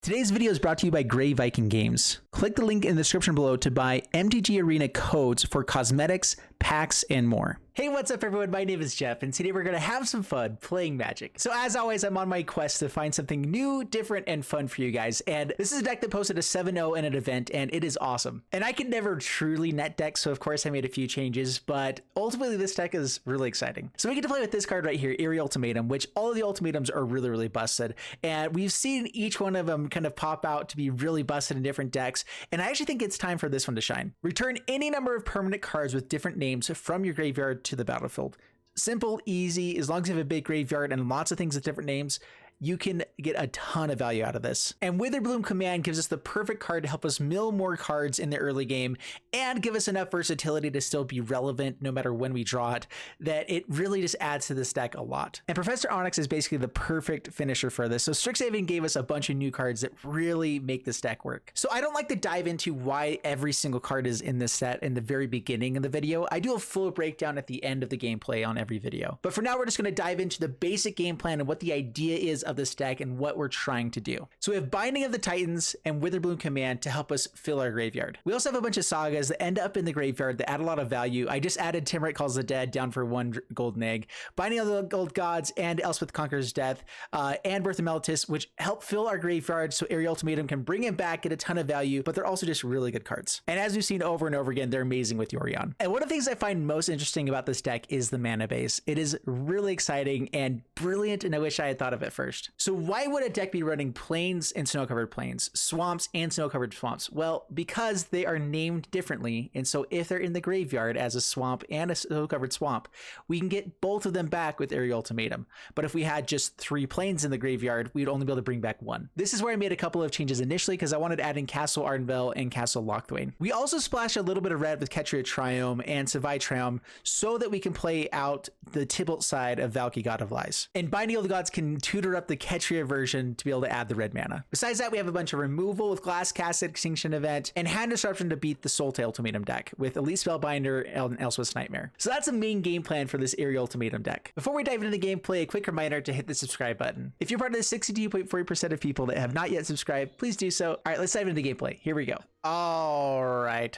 Today's video is brought to you by Grey Viking Games. Click the link in the description below to buy MTG Arena codes for cosmetics, packs, and more. Hey, what's up everyone? My name is Jeff, and today we're going to have some fun playing Magic. So as always, I'm on my quest to find something new, different, and fun for you guys. And this is a deck that posted a 7-0 in an event, and it is awesome. And I can never truly net deck, so of course I made a few changes, but ultimately this deck is really exciting. So we get to play with this card right here, Eerie Ultimatum, which all of the ultimatums are really, really busted. And we've seen each one of them kind of pop out to be really busted in different decks. And I actually think it's time for this one to shine. Return any number of permanent cards with different names from your graveyard to the battlefield. Simple, easy, as long as you have a big graveyard and lots of things with different names, you can get a ton of value out of this. And Witherbloom Command gives us the perfect card to help us mill more cards in the early game and give us enough versatility to still be relevant no matter when we draw it, that it really just adds to this deck a lot. And Professor Onyx is basically the perfect finisher for this. So Strixhaven gave us a bunch of new cards that really make this deck work. So I don't like to dive into why every single card is in this set in the very beginning of the video. I do a full breakdown at the end of the gameplay on every video. But for now, we're just going to dive into the basic game plan and what the idea is of this deck and what we're trying to do. So we have Binding of the Titans and Witherbloom Command to help us fill our graveyard. We also have a bunch of sagas that end up in the graveyard that add a lot of value. I just added Tymaret Calls the Dead down for 1 golden egg, Binding of the Gold Gods and Elspeth Conquers Death, and Birth of Meletis, which help fill our graveyard so Eerie Ultimatum can bring it back, get a ton of value, but they're also just really good cards. And as we've seen over and over again, they're amazing with Yorion. And one of the things I find most interesting about this deck is the mana base. It is really exciting and brilliant, and I wish I had thought of it first. So why would a deck be running plains and snow-covered plains, swamps and snow-covered swamps? Well, because they are named differently, and so if they're in the graveyard as a swamp and a snow-covered swamp, we can get both of them back with Eerie Ultimatum. But if we had just 3 plains in the graveyard, we'd only be able to bring back 1. This is where I made a couple of changes initially because I wanted to add in Castle Ardenvale and Castle Locthwain. We also splashed a little bit of red with Ketria Triome and Savai Triome so that we can play out the Tybalt side of Valki, God of Lies. And Binding of the Gods can tutor up the Ketria version to be able to add the red mana. Besides that, we have a bunch of removal with Glass Casket, Extinction Event, and Hand Disruption to beat the Soul Ultimatum deck with Elite Spellbinder and Elspeth's Nightmare. So that's the main game plan for this Eerie Ultimatum deck. Before we dive into the gameplay, a quick reminder to hit the subscribe button. If you're part of the 62.4% of people that have not yet subscribed, please do so. All right, let's dive into the gameplay. Here we go. All right,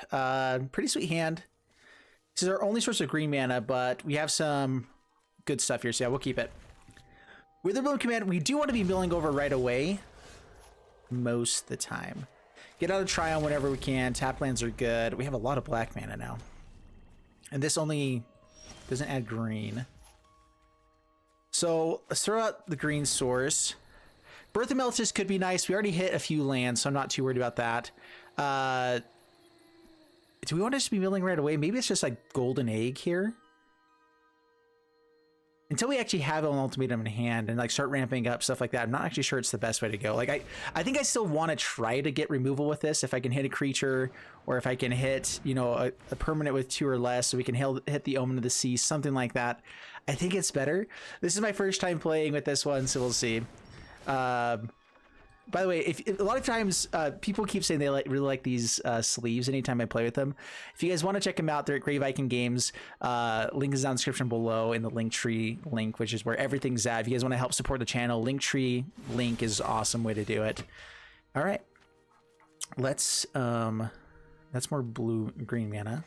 pretty sweet hand. This is our only source of green mana, but we have some good stuff here, so yeah, we'll keep it. Witherbloom Command, we do want to be milling over right away most of the time. Get out of Triome whenever we can. Tap lands are good. We have a lot of black mana now. And this only doesn't add green. So let's throw out the green source. Birth of Meletis could be nice. We already hit a few lands, so I'm not too worried about that. Do we want to just be milling right away? Maybe it's just like golden egg here. Until we actually have an ultimatum in hand and like start ramping up stuff like that, I'm not actually sure it's the best way to go. Like I think I still want to try to get removal with this. If I can hit a creature or if I can hit, you know, a permanent with 2 or less, so we can hit the Omen of the Sea, something like that. I think it's better. This is my first time playing with this one, so we'll see. By the way, if a lot of times people keep saying they really like these sleeves anytime I play with them. If you guys want to check them out, they're at Grey Viking Games. Link is down in the description below in the Linktree link, which is where everything's at. If you guys want to help support the channel, Linktree link is an awesome way to do it. All right, let's that's more green mana.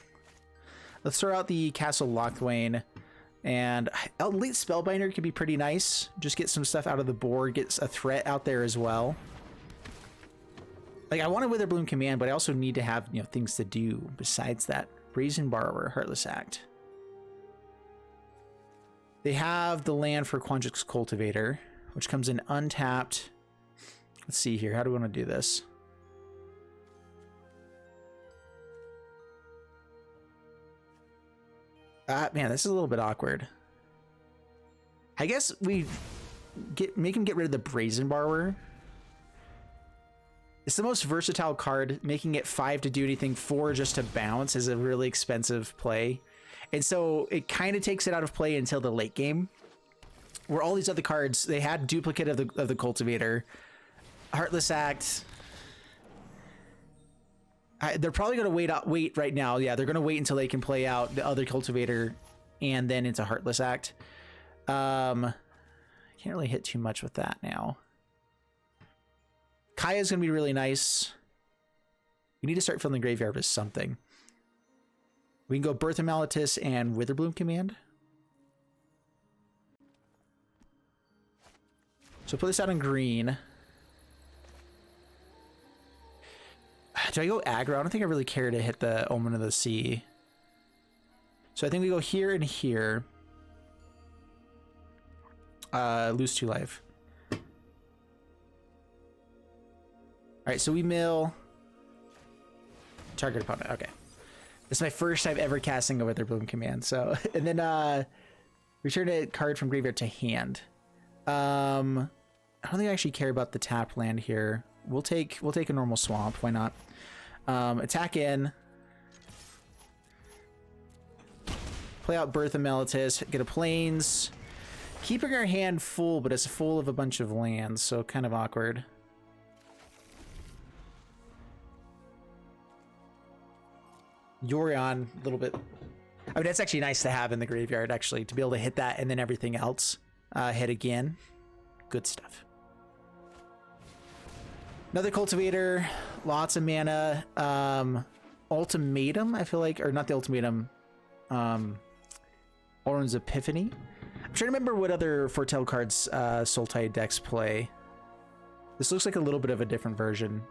Let's throw out the Castle Locthwain. And Elite Spellbinder could be pretty nice. Just get some stuff out of the board, get a threat out there as well. Like, I want a Witherbloom Command, but I also need to have, you know, things to do besides that. Brazen Borrower, Heartless Act. They have the land for Quandrix Cultivator, which comes in untapped. Let's see here. How do we want to do this? Man, this is a little bit awkward. I guess we make him get rid of the Brazen Borrower. It's the most versatile card. Making it 5 to do anything, 4 just to bounce is a really expensive play. And so it kind of takes it out of play until the late game, where all these other cards, they had duplicate of the Cultivator, Heartless Act. They're probably going to wait right now. Yeah, they're going to wait until they can play out the other Cultivator and then into Heartless Act. Can't really hit too much with that now. Kaya's gonna be really nice. We need to start filling the graveyard with something. We can go Birth of Meletis and Witherbloom Command. So put this out in green. Do I go aggro? I don't think I really care to hit the Omen of the Sea. So I think we go here and here. Lose 2 life. Alright, so we mill. Target opponent. Okay. This is my first time ever casting a Witherbloom Command. So, and then return a card from graveyard to hand. I don't think I actually care about the tapped land here. We'll take a normal swamp. Why not? Attack in. Play out Birth of Meletis. Get a plains. Keeping our hand full, but it's full of a bunch of lands, so kind of awkward. Yorion, a little bit. I mean, that's actually nice to have in the graveyard, actually, to be able to hit that and then everything else hit again. Good stuff. Another cultivator, lots of mana. Ultimatum, I feel like, or not the ultimatum. Oran's Epiphany. I'm trying to remember what other Foretell cards Sultai decks play. This looks like a little bit of a different version.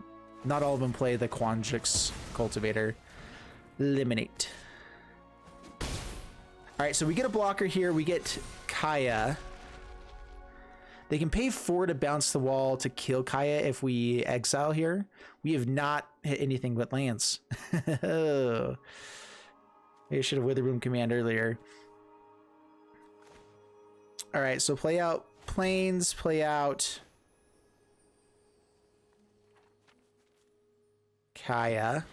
Not all of them play the Quandrix cultivator. Eliminate. All right, so we get a blocker here. We get Kaya. They can pay 4 to bounce the wall to kill Kaya if we exile here. We have not hit anything but lands. Oh. Maybe I should have Witherbloom Command earlier. All right, so play out plains, play out Kaya.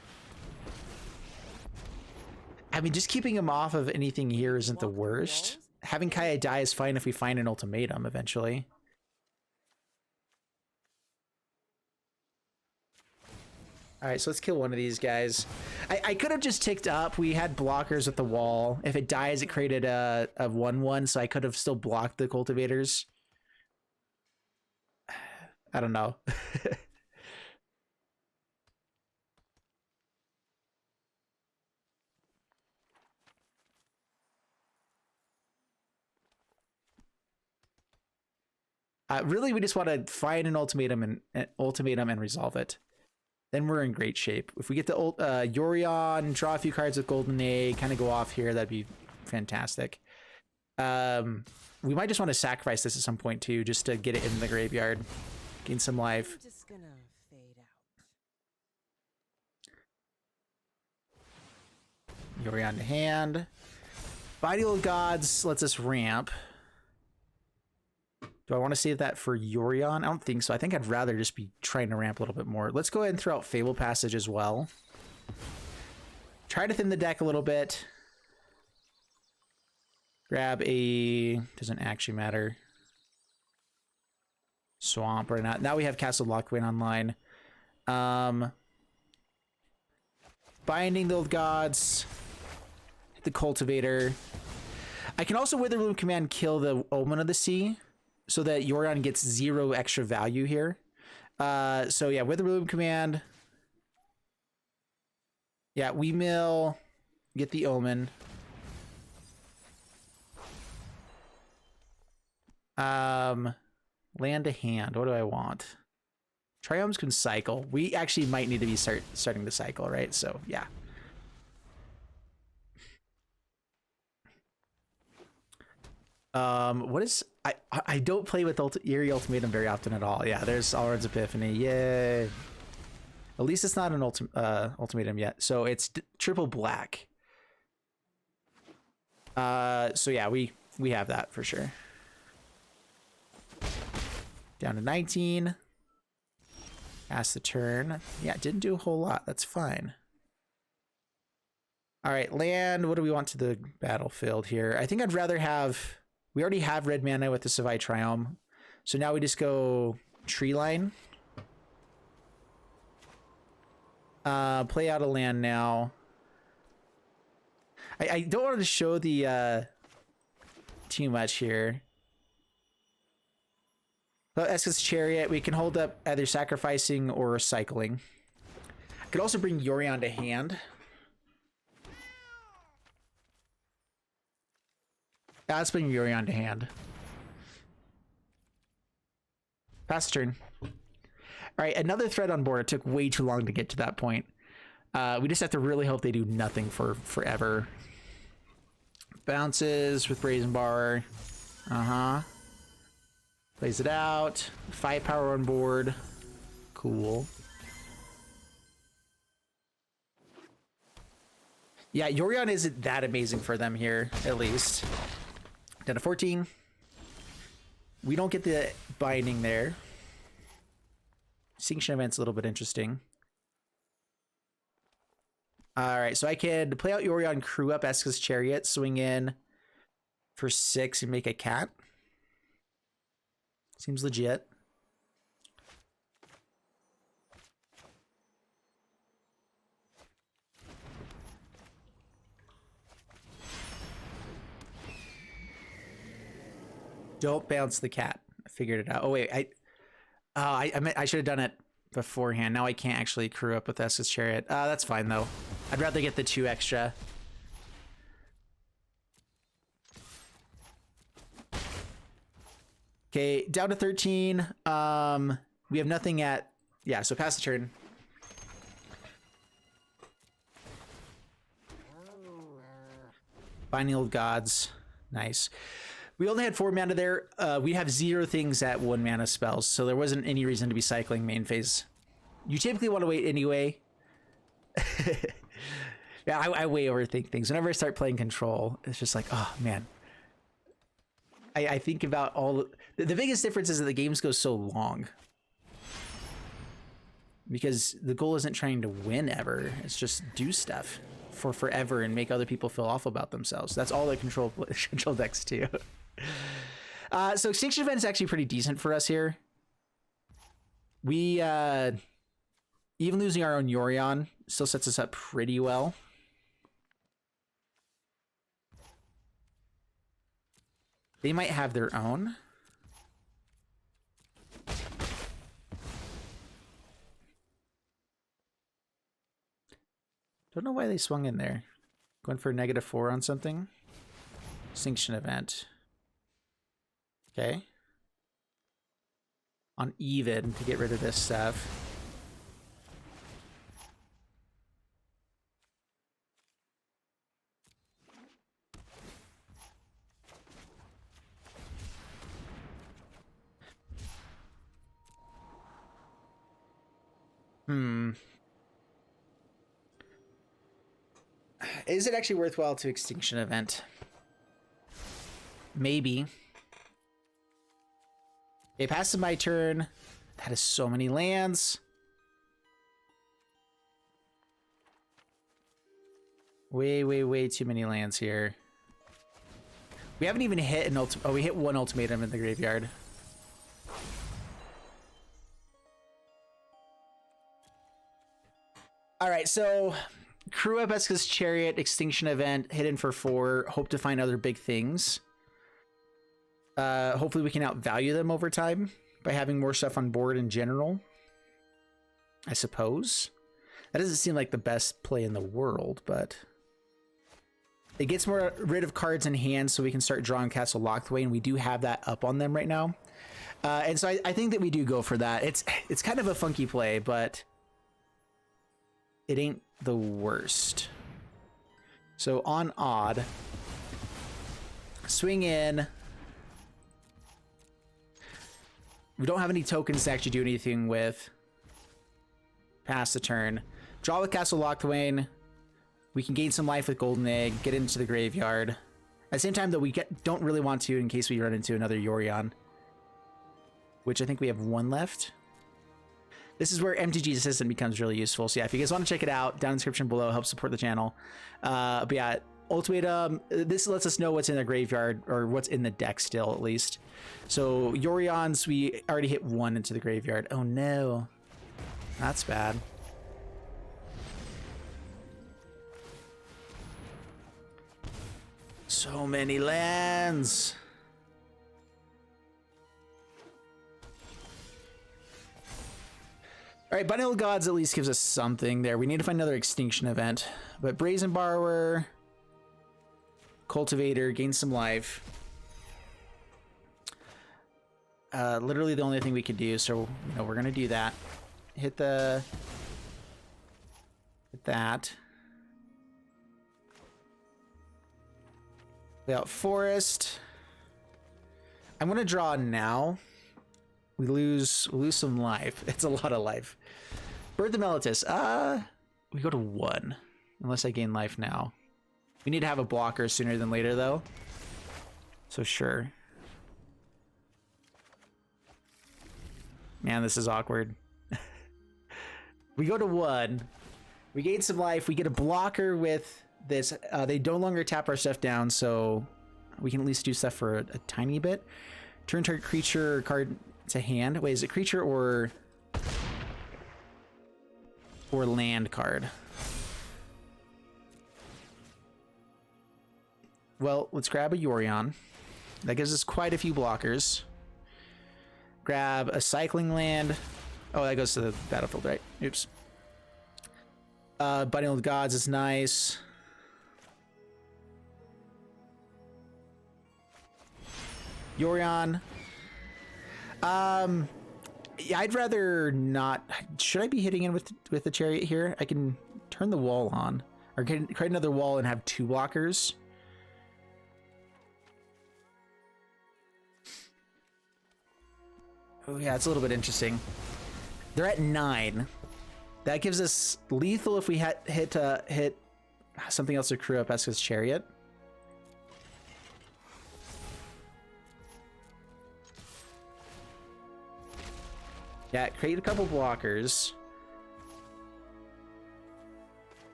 I mean, just keeping him off of anything here isn't the worst. Having Kaya die is fine if we find an ultimatum eventually. All right, so let's kill one of these guys. I could have just ticked up. We had blockers at the wall. If it dies, it created a 1/1, so I could have still blocked the cultivators. I don't know. Really, we just want to find an ultimatum and resolve it. Then we're in great shape. If we get the Yorion, draw a few cards with Golden Egg, kind of go off here, that'd be fantastic. We might just want to sacrifice this at some point too, just to get it in the graveyard, gain some life. I'm just gonna fade out. Yorion to hand. Body Old Gods lets us ramp. Do I want to save that for Yorion? I don't think so. I think I'd rather just be trying to ramp a little bit more. Let's go ahead and throw out Fabled Passage as well. Try to thin the deck a little bit. Grab a... doesn't actually matter. Swamp right now. Now we have Castle Locthwain online. Binding the Old Gods. Hit the Cultivator. I can also Witherbloom Command kill the Omen of the Sea, so that Yorion gets 0 extra value here. So yeah, Witherbloom Command. Yeah, we mill, get the Omen. Land to hand, what do I want? Triomes can cycle. We actually might need to be starting to cycle, right? So yeah. What is... I don't play with Eerie Ultimatum very often at all. Yeah, there's Oran's Epiphany. Yay. At least it's not an ultimatum yet. So it's triple black. So yeah, we have that for sure. Down to 19. Pass the turn. Yeah, didn't do a whole lot. That's fine. All right, land. What do we want to the battlefield here? I think I'd rather have... We already have red mana with the Savai Triome. So now we just go Treeline. Play out a land now. I don't want to show the too much here. So Esika's Chariot, we can hold up either sacrificing or cycling. I could also bring Yorion to hand. Yeah, let's bring Yorion to hand. Pass turn. All right, another threat on board. It took way too long to get to that point. We just have to really hope they do nothing for forever. Bounces with Brazen Bar. Plays it out. 5 power on board. Cool. Yeah, Yorion isn't that amazing for them here, at least. Down to 14. We don't get the binding there. Extinction Event's a little bit interesting. Alright, so I can play out Yorion, crew up Esika's Chariot, swing in for 6 and make a cat. Seems legit. Don't bounce the cat. I figured it out. Oh wait, I should have done it beforehand. Now I can't actually crew up with Esika's Chariot. That's fine though. I'd rather get the 2 extra. Okay, down to 13. We have nothing at... Yeah, so pass the turn. Binding Old Gods. Nice. We only had 4 mana there. We have 0 things at 1 mana spells, so there wasn't any reason to be cycling main phase. You typically want to wait anyway. Yeah, I way overthink things. Whenever I start playing Control, it's just like, oh, man. I think about all... The biggest difference is that the games go so long. Because the goal isn't trying to win ever. It's just do stuff for forever and make other people feel awful about themselves. That's all the control decks do. So Extinction Event is actually pretty decent for us here. We, even losing our own Yorion still sets us up pretty well. They might have their own. Don't know why they swung in there. Going for a -4 on something. Extinction Event. Okay. On even to get rid of this stuff. Is it actually worthwhile to Extinction Event? Maybe. Okay, passes my turn. That is so many lands. Way too many lands here. We haven't even hit an oh, we hit 1 ultimatum in the graveyard. All right, so crew up Esika's Chariot, Extinction Event, hidden for 4. Hope to find other big things. Hopefully we can outvalue them over time by having more stuff on board in general. I suppose. That doesn't seem like the best play in the world, but it gets more rid of cards in hand so we can start drawing Castle Locthwain. We do have that up on them right now. And so I think that we do go for that. It's kind of a funky play, but it ain't the worst. So on odd, swing in. We don't have any tokens to actually do anything with. Pass the turn. Draw with Castle Locthwain. We can gain some life with Golden Egg, get into the graveyard. At the same time, though, we don't really want to in case we run into another Yorion. Which I think we have 1 left. This is where MTG's Assistant becomes really useful. So yeah, if you guys want to check it out, down in the description below, help support the channel. But yeah, Ultimatum, this lets us know what's in the graveyard, or what's in the deck still, at least. So Yorions, we already hit 1 into the graveyard. Oh no. That's bad. So many lands. All right, Binding of Gods at least gives us something there. We need to find another Extinction Event. But Brazen Borrower, Cultivator, gain some life. Literally the only thing we could do, so you know we're gonna do that. Hit that. We got Forest. I'm gonna draw now. We lose some life. It's a lot of life. Birth of Meletis. We go to 1. Unless I gain life now. We need to have a blocker sooner than later though. So sure. Man, this is awkward. We go to 1. We gain some life. We get a blocker with this. They no longer tap our stuff down, so we can at least do stuff for a tiny bit. Turn target creature or card to hand. Wait, is it creature or land card? Well, let's grab a Yorion. That gives us quite a few blockers. Grab a cycling land. Oh, that goes to the battlefield, right? Oops. Binding of Gods is nice. Yorion. Yeah, I'd rather not. Should I be hitting in with the Chariot here? I can turn the wall on, or can create another wall and have 2 blockers. Oh yeah, it's a little bit interesting. They're at 9. That gives us lethal if we hit something else to crew up Esika's Chariot. Yeah, create a couple blockers.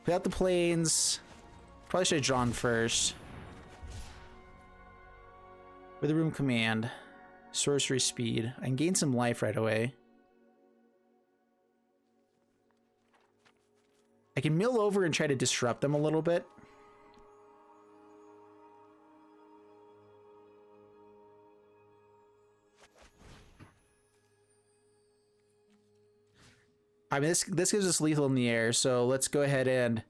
Put out the planes. Probably should have drawn first. Witherbloom Command. Sorcery speed. I can gain some life right away. I can mill over and try to disrupt them a little bit. I mean, this gives us lethal in the air, so let's go ahead and... At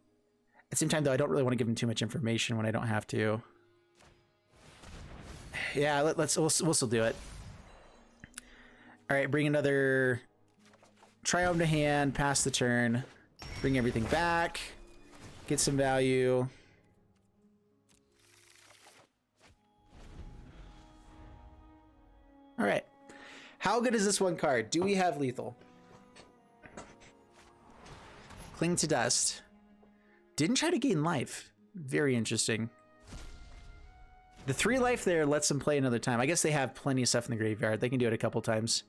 the same time, though, I don't really want to give him too much information when I don't have to. Yeah, we'll still do it. All right, bring another Triome to hand, pass the turn, bring everything back, get some value. All right, how good is this one card? Do we have lethal? Cling to Dust. Didn't try to gain life. Very interesting. The 3 life there lets them play another time. I guess they have plenty of stuff in the graveyard. They can do it a couple times.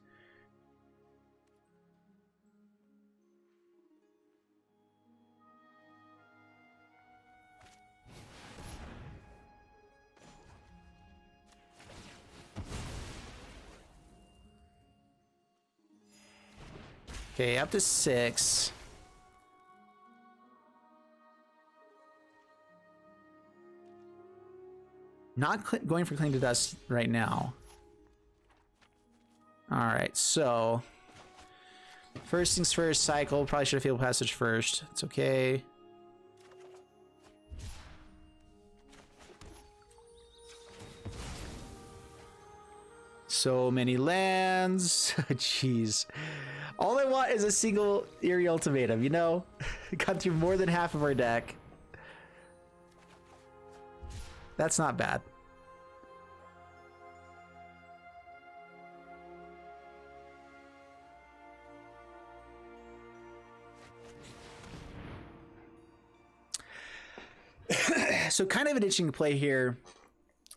Okay, up to 6. Not going for Cling to Dust right now. All right, so first things first, cycle. Probably should have Fabled Passage first. It's okay. So many lands. Jeez. All I want is a single Eerie Ultimatum, you know? Got through more than half of our deck. That's not bad. So kind of an interesting play here.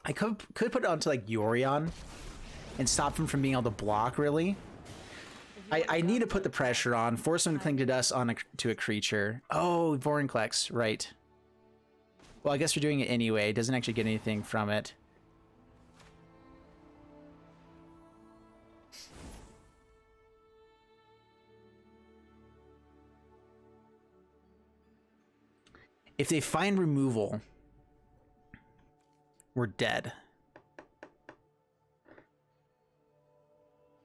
I could put it onto like Yorion and stop him from being able to block, really. I need to put the pressure on, force him to Cling to Dust to a creature. Oh, Vorinclex, right. Well, I guess we're doing it anyway. It doesn't actually get anything from it. If they find removal, we're dead.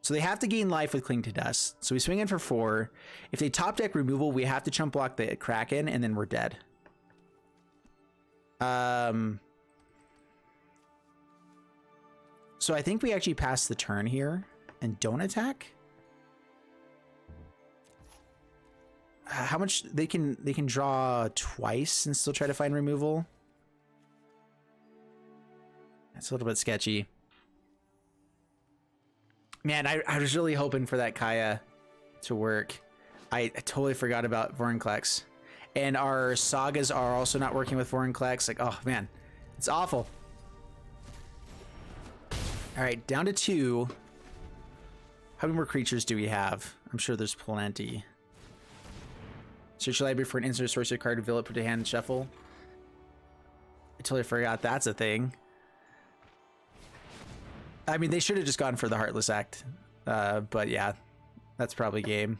So they have to gain life with Cling to Dust. So we swing in for 4. If they top deck removal, we have to chump block the Kraken, and then we're dead. So I think we actually pass the turn here and don't attack. How much they can draw twice and still try to find removal. That's a little bit sketchy. Man, I was really hoping for that Kaya to work. I totally forgot about Vorinclex. And our sagas are also not working with Vorinclex. Like, oh man, it's awful. All right, down to 2. How many more creatures do we have? I'm sure there's plenty. Search your library for an instant or sorcery card, reveal it, put it to hand, and shuffle. I totally forgot that's a thing. I mean, they should have just gone for the Heartless Act. But yeah, that's probably game.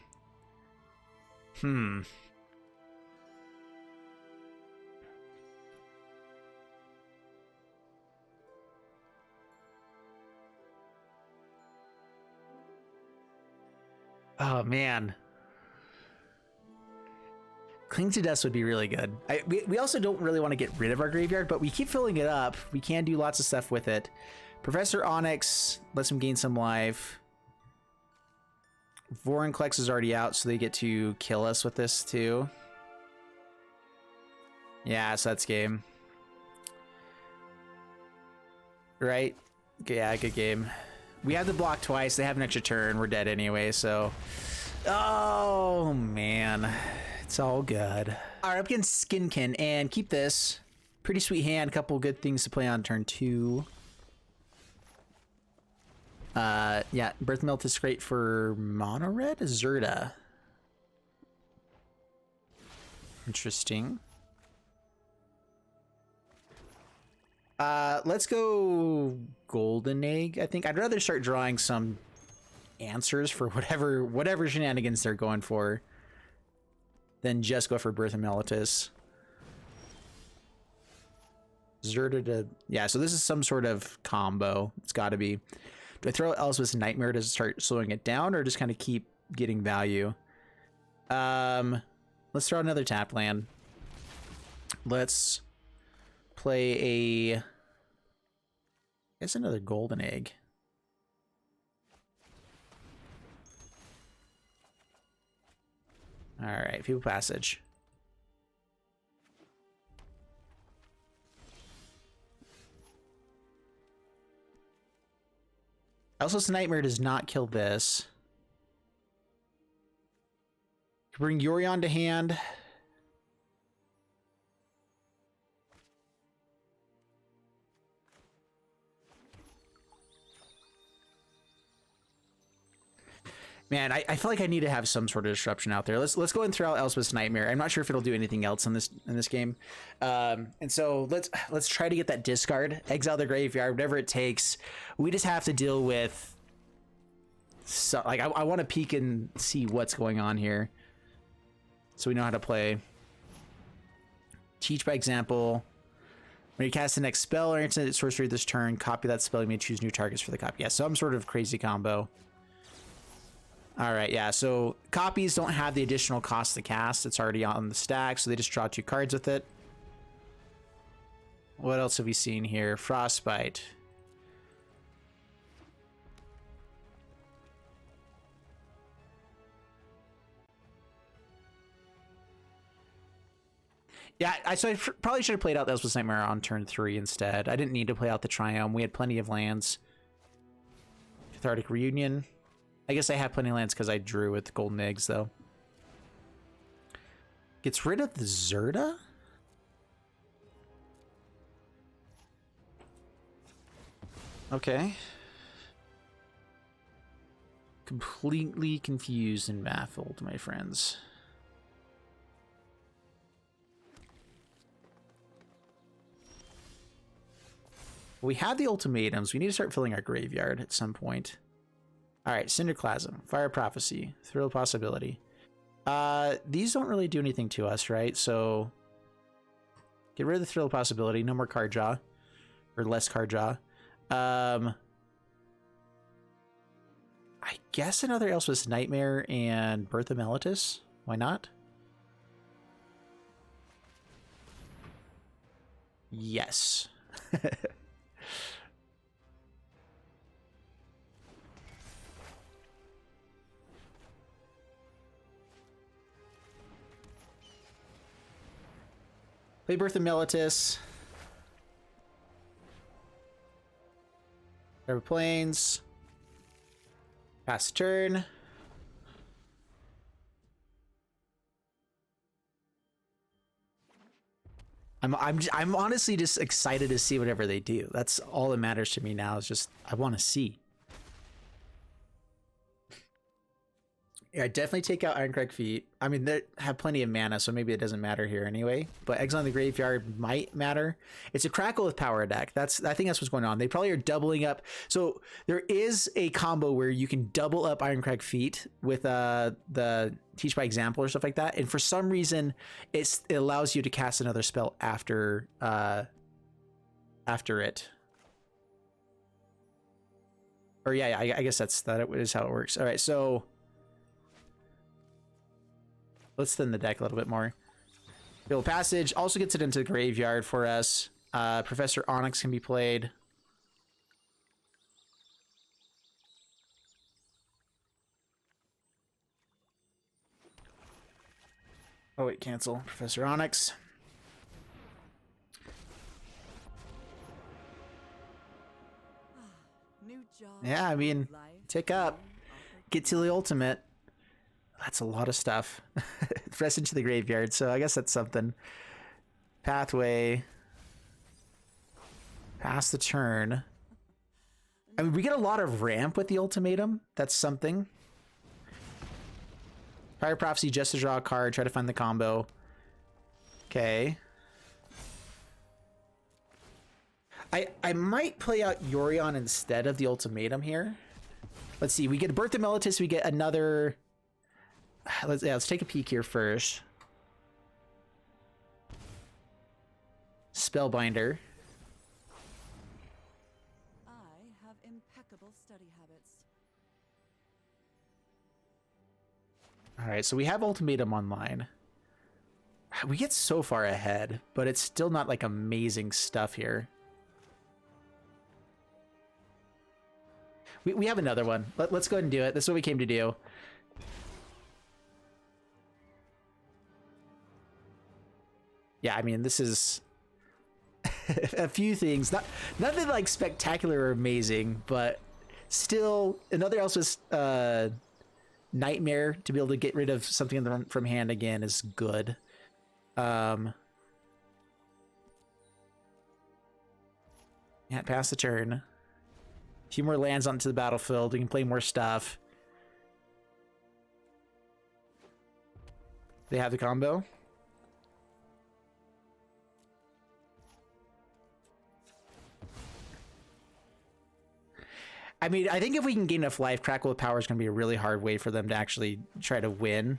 Oh, man. Cling to Dust would be really good. We also don't really want to get rid of our graveyard, but we keep filling it up. We can do lots of stuff with it. Professor Onyx lets him gain some life. Vorinclex is already out, so they get to kill us with this too. Yeah, so that's game. Right? Yeah, good game. We have to block twice. They have an extra turn. We're dead anyway, so... Oh, man. It's all good. All right, up against Skinkin, and keep this. Pretty sweet hand. Couple good things to play on turn 2. Yeah, Birth of Meletis is great for mono red. Zerda. Interesting. Let's go Golden Egg. I think I'd rather start drawing some answers for whatever shenanigans they're going for than just go for Birth of Meletis. Zerda to... Yeah, so this is some sort of combo. It's got to be. Do I throw Elspeth's Nightmare to start slowing it down, or just kind of keep getting value? Let's throw another tap land. Let's play a... I guess another Golden Egg. All right, Fabled Passage. Elspeth's Nightmare does not kill this. Bring Yorion to hand. Man, I feel like I need to have some sort of disruption out there. Let's go and throw out Elspeth's Nightmare. I'm not sure if it'll do anything else in this game. And so let's try to get that discard, exile the graveyard, whatever it takes. We just have to deal with. So, like I want to peek and see what's going on here, so we know how to play. Teach by example. When you cast the next spell or instant sorcery this turn, copy that spell. You may choose new targets for the copy. Yeah, some sort of crazy combo. All right, yeah, so copies don't have the additional cost to cast. It's already on the stack, so they just draw 2 cards with it. What else have we seen here? Frostbite. Yeah, so I probably should have played out Elspeth's Nightmare on turn 3 instead. I didn't need to play out the Triome. We had plenty of lands. Cathartic Reunion. I guess I have plenty of lands because I drew with Golden Eggs, though. Gets rid of the Zerda? Okay. Completely confused and baffled, my friends. We have the ultimatums. We need to start filling our graveyard at some point. All right, Cinderclasm, Fire Prophecy, Thrill Possibility. These don't really do anything to us, right? So get rid of the Thrill Possibility. No more card draw, or less card draw. I guess another Elspeth's Nightmare and Birth of Meletis. Why not? Yes. Play Birth of Meletis. Cover planes. Pass turn. I'm honestly just excited to see whatever they do. That's all that matters to me now, is just I want to see. Yeah, definitely take out Ironcrag Feet. I mean, they have plenty of mana, so maybe it doesn't matter here anyway. But Exile in the Graveyard might matter. It's a Crackle with Power deck. I think that's what's going on. They probably are doubling up. So there is a combo where you can double up Ironcrag Feet with the Teach by Example or stuff like that. And for some reason, it allows you to cast another spell after it. Or yeah, I guess that is how it works. All right, so let's thin the deck a little bit more. Fabled Passage also gets it into the graveyard for us. Professor Onyx can be played. Oh wait, cancel Professor Onyx. New job, Yeah, I mean, life, tick up. Get to the ultimate. That's a lot of stuff. Press into the graveyard, so I guess that's something. Pathway. Pass the turn. I mean, we get a lot of ramp with the ultimatum. That's something. Fire Prophecy, just to draw a card, try to find the combo. Okay. I might play out Yorion instead of the ultimatum here. Let's see, we get Birth of Meletis, we get another... Let's take a peek here first. Spellbinder. I have impeccable study habits. Alright, so we have Ultimatum online. We get so far ahead, but it's still not like amazing stuff here. We have another one. Let's go ahead and do it. This is what we came to do. Yeah, I mean, this is a few things. Nothing like spectacular or amazing, but still another Elspeth's Nightmare to be able to get rid of something from hand again is good. Yeah, pass the turn. A few more lands onto the battlefield. We can play more stuff. They have the combo. I mean, I think if we can gain enough life, Crackle with Power is going to be a really hard way for them to actually try to win.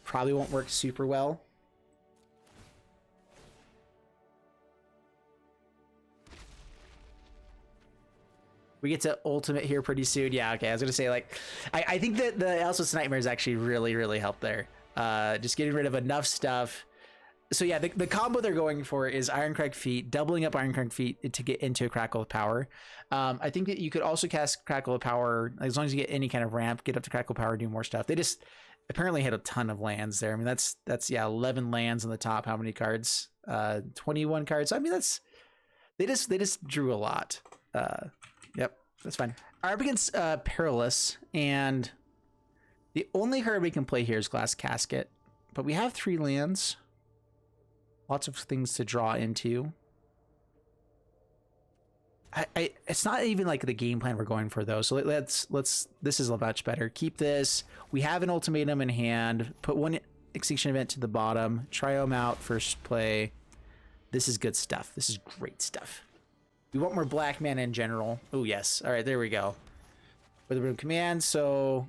Probably won't work super well. We get to ultimate here pretty soon. Yeah, okay. I was going to say, like, I think that the Elspeth's Nightmares actually really helped there. Just getting rid of enough stuff. So yeah, the combo they're going for is Ironcrag Feet, doubling up Ironcrag Feet to get into a Crackle of Power. I think that you could also cast Crackle of Power, as long as you get any kind of ramp, get up to Crackle of Power, do more stuff. They just apparently had a ton of lands there. I mean, that's yeah, 11 lands on the top. How many cards? 21 cards. I mean, they just drew a lot. Yep, that's fine. Are up against Perilous, and the only card we can play here is Glass Casket, but we have 3 lands. Lots of things to draw into. It's not even like the game plan we're going for though. So let's this is much better. Keep this. We have an ultimatum in hand. Put one Extinction Event to the bottom. Triome out first play. This is good stuff. This is great stuff. We want more black mana in general. Oh yes. All right, there we go. Witherbloom Command. So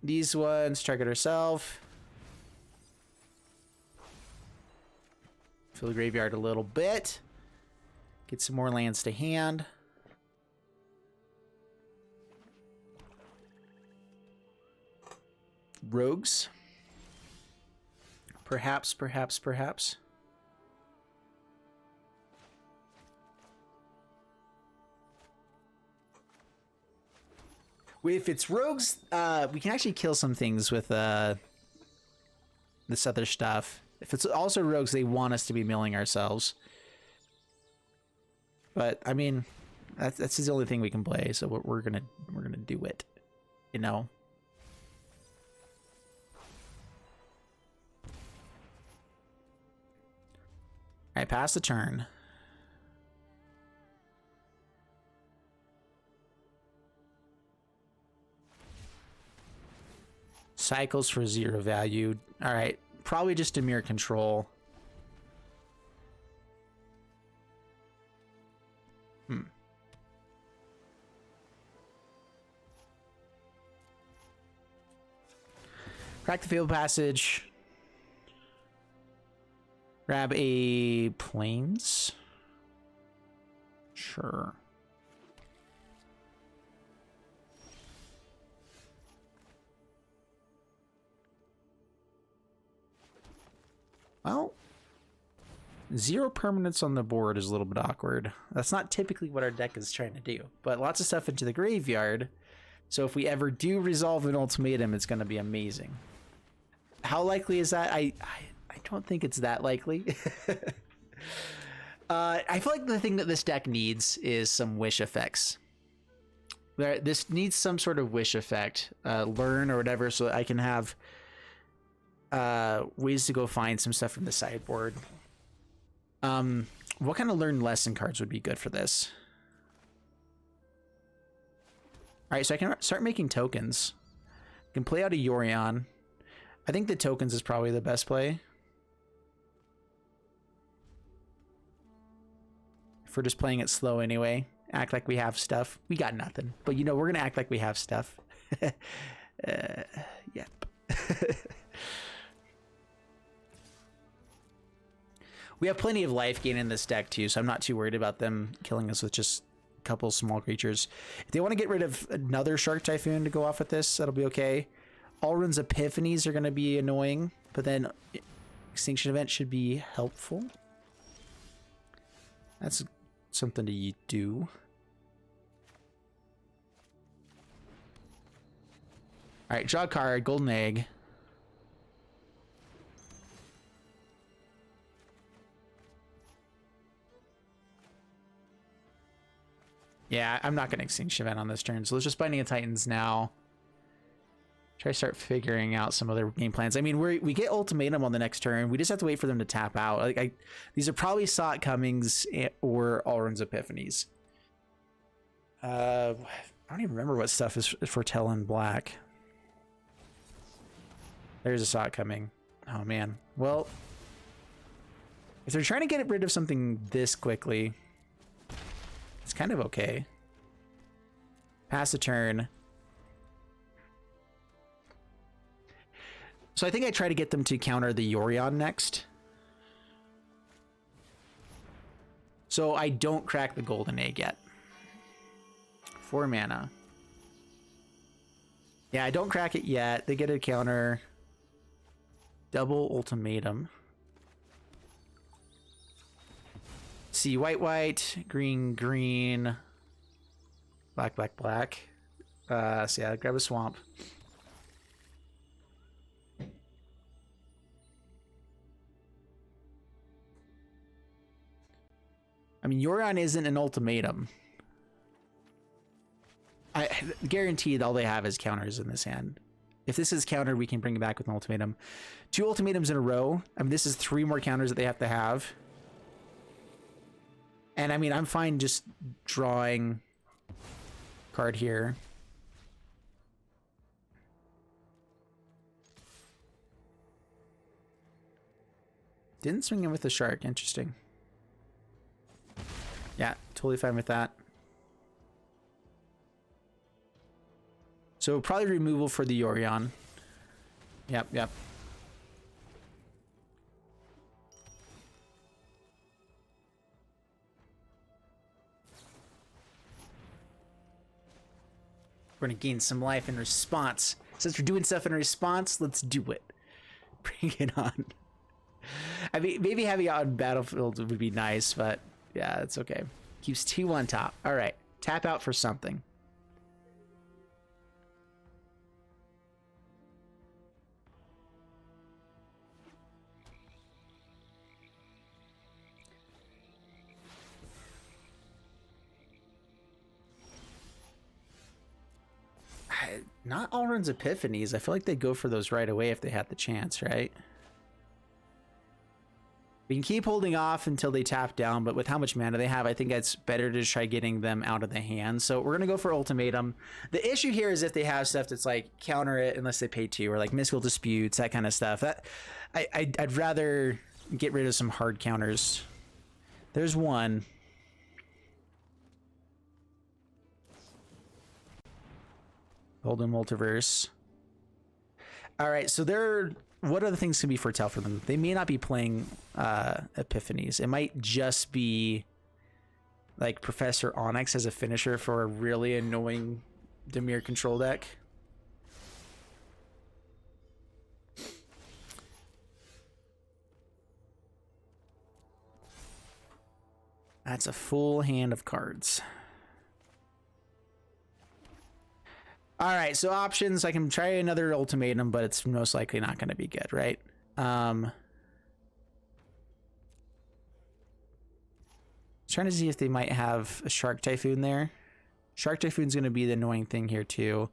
these ones target ourselves. Fill the graveyard a little bit. Get some more lands to hand. rogues. Perhaps, perhaps, perhaps. If it's rogues, we can actually kill some things with this other stuff. If it's also rogues, they want us to be milling ourselves. But I mean, that's the only thing we can play, so we're gonna do it, you know. All right, pass the turn. Cycles for 0 value. All right, probably just a mere control. Crack the Fabled Passage. Grab a plains. Sure. Well, 0 permanents on the board is a little bit awkward. That's not typically what our deck is trying to do, but lots of stuff into the graveyard. So if we ever do resolve an ultimatum, it's going to be amazing. How likely is that? I don't think it's that likely. I feel like the thing that this deck needs is some wish effects. This needs some sort of wish effect, learn or whatever, so that I can have ways to go find some stuff from the sideboard. What kind of learn lesson cards would be good for this? All right, so I can start making tokens. I can play out a Yorion. I think the tokens is probably the best play. If we're just playing it slow anyway, act like we have stuff. We got nothing, but you know, we're gonna act like we have stuff. Yep. We have plenty of life gain in this deck too, so I'm not too worried about them killing us with just a couple small creatures. If they want to get rid of another Shark Typhoon to go off with this, that'll be okay. Alrund's Epiphanies are going to be annoying, but then Extinction Event should be helpful. That's something to do. All right, draw a card, Golden Egg. Yeah, I'm not going to Extinction Event on this turn, so let's just Binding of Titans now. Try to start figuring out some other game plans. I mean, we get Ultimatum on the next turn. We just have to wait for them to tap out. Like, these are probably Sot Cummings or Alrund's Epiphanies. I don't even remember what stuff is for Telling Black. There's a Sot coming. Oh, man. Well, if they're trying to get rid of something this quickly, it's kind of okay. Pass the turn. So I think I try to get them to counter the Yorion next. So I don't crack the Golden Egg yet. 4 mana. Yeah, I don't crack it yet. They get a counter. Double Ultimatum. See, white, white, green, green, black, black, black. So yeah, grab a swamp. I mean, Yorion isn't an ultimatum. I guaranteed all they have is counters in this hand. If this is countered, we can bring it back with an ultimatum. 2 ultimatums in a row. I mean, this is 3 more counters that they have to have. And I mean, I'm fine just drawing card here. Didn't swing in with the shark. Interesting. Yeah, totally fine with that. So probably removal for the Yorion. Yep, yep. We're going to gain some life in response. Since we're doing stuff in response, let's do it. Bring it on. I mean, maybe having it on Battlefield would be nice, but yeah, it's okay. Keeps 2 on top. All right, tap out for something. Not Alrund's Epiphanies. I feel like they'd go for those right away if they had the chance, right? We can keep holding off until they tap down, but with how much mana they have, I think it's better to try getting them out of the hand. So we're going to go for Ultimatum. The issue here is if they have stuff that's like counter it unless they pay 2, or like Mystical Disputes, that kind of stuff. That I'd rather get rid of some hard counters. There's one. Golden Multiverse. All right, so what other things can be foretell for them? They may not be playing Epiphanies. It might just be like Professor Onyx as a finisher for a really annoying Dimir control deck. That's a full hand of cards. All right, so options. I can try another Ultimatum, but it's most likely not going to be good, right? Trying to see if they might have a Shark Typhoon there. Shark Typhoon's going to be the annoying thing here, too.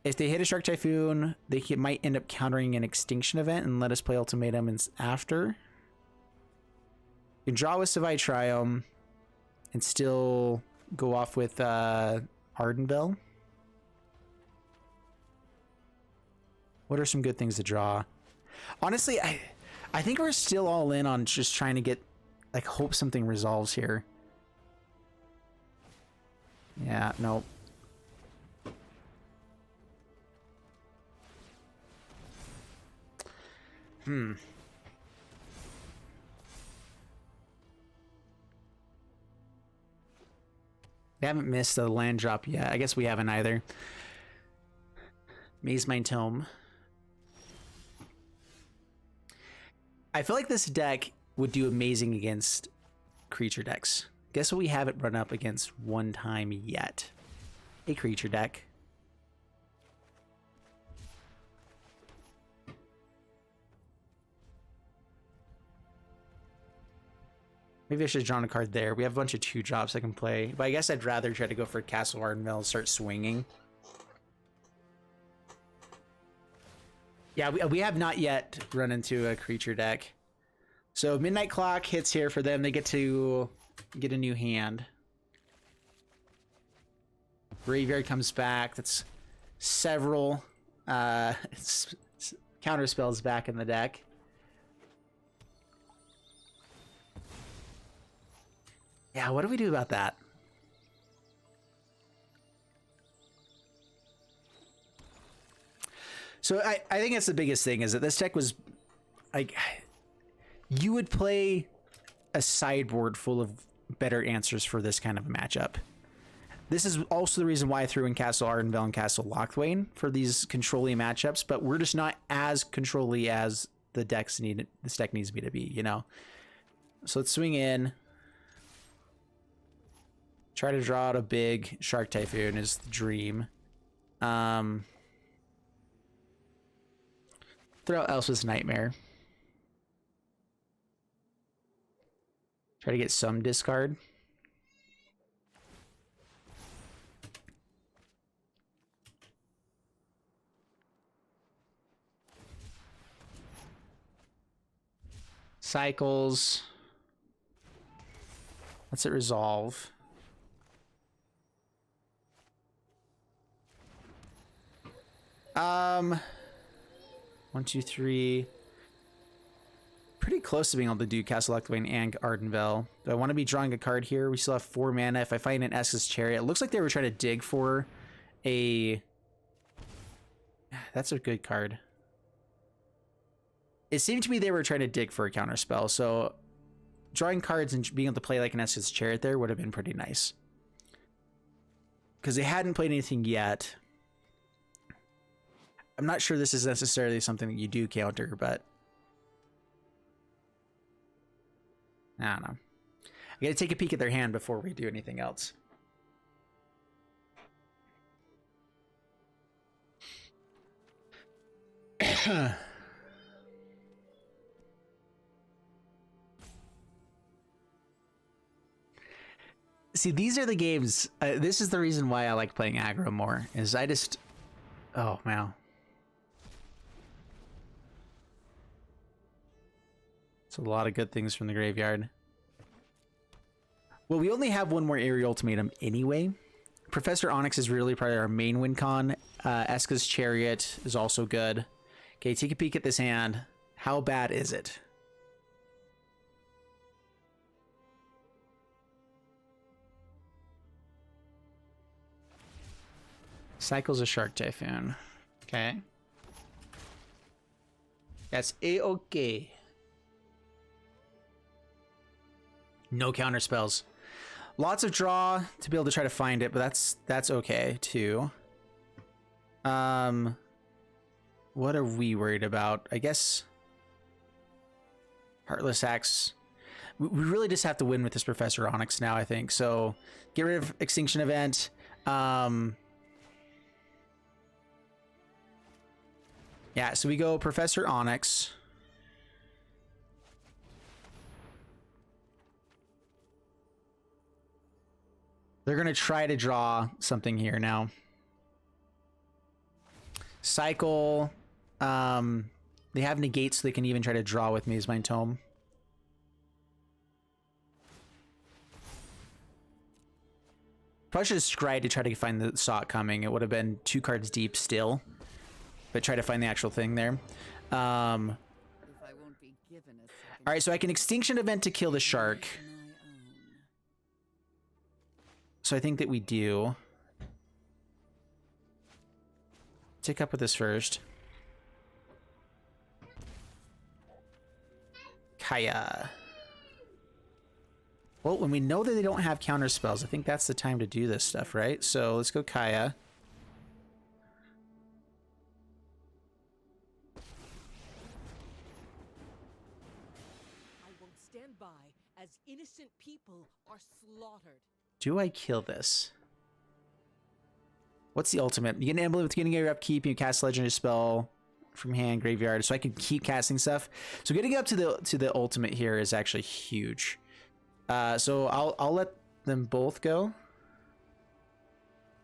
If they hit a Shark Typhoon, they might end up countering an Extinction Event and let us play Ultimatum after. You can draw with Savai Triome and still go off with Ardenvale. What are some good things to draw? Honestly, I think we're still all in on just trying to get, like, hope something resolves here. Yeah, nope. They haven't missed a land drop yet. I guess we haven't either. Maze Mine Tome. I feel like this deck would do amazing against creature decks. Guess what we haven't run up against one time yet? A creature deck. Maybe I should have drawn a card there. We have a bunch of 2-drops I can play, but I guess I'd rather try to go for Castle Ardenvale and start swinging. Yeah, we have not yet run into a creature deck. So Midnight Clock hits here for them. They get to get a new hand. Graveyard comes back. That's several counter spells back in the deck. Yeah, what do we do about that? So I think that's the biggest thing, is that this deck was like, you would play a sideboard full of better answers for this kind of a matchup. This is also the reason why I threw in Castle Ardenvale and Castle Locthwain for these control-y matchups, but we're just not as control-y as this deck needs me to be, you know? So let's swing in. Try to draw out a big Shark Typhoon is the dream. Throw out Elspeth's Nightmare. Try to get some discard. Cycles. Let's it resolve. 1, 2, 3. Pretty close to being able to do Castle Locthwain and Ardenvale. Do I want to be drawing a card here? We still have 4 mana. If I find an Esika's Chariot, it looks like they were trying to dig for a... That's a good card. It seemed to me they were trying to dig for a counter spell, so drawing cards and being able to play like an Esika's Chariot there would have been pretty nice. Because they hadn't played anything yet. I'm not sure this is necessarily something that you do counter, but I don't know. I gotta take a peek at their hand before we do anything else. See, these are the games. This is the reason why I like playing aggro more. Is I just, oh man, it's a lot of good things from the graveyard. Well, we only have one more Eerie Ultimatum anyway. Professor Onyx is really probably our main win con. Esika's Chariot is also good. Okay, take a peek at this hand. How bad is it? Cycles a Shark Typhoon. Okay. That's A-okay. No counter spells. Lots of draw to be able to try to find it, but that's okay too. What are we worried about? I guess Heartless Axe. We really just have to win with this Professor Onyx now, I think. So get rid of Extinction Event. Yeah, so we go Professor Onyx. They're going to try to draw something here now. Cycle. They have negate, so they can even try to draw with Maze Mind Tome. Probably should have scryed to try to find the Sot coming. It would have been 2 cards deep still. But try to find the actual thing there. Alright, so I can Extinction Event to kill the shark. So I think that we do. Tick up with this first. Kaya. Well, when we know that they don't have counter spells, I think that's the time to do this stuff, right? So let's go Kaya. I won't stand by as innocent people are slaughtered. Do I kill this? What's the ultimate? You get an emblem with getting your upkeep, you cast legendary spell from hand, graveyard, so I can keep casting stuff. So getting up to the ultimate here is actually huge. So I'll let them both go.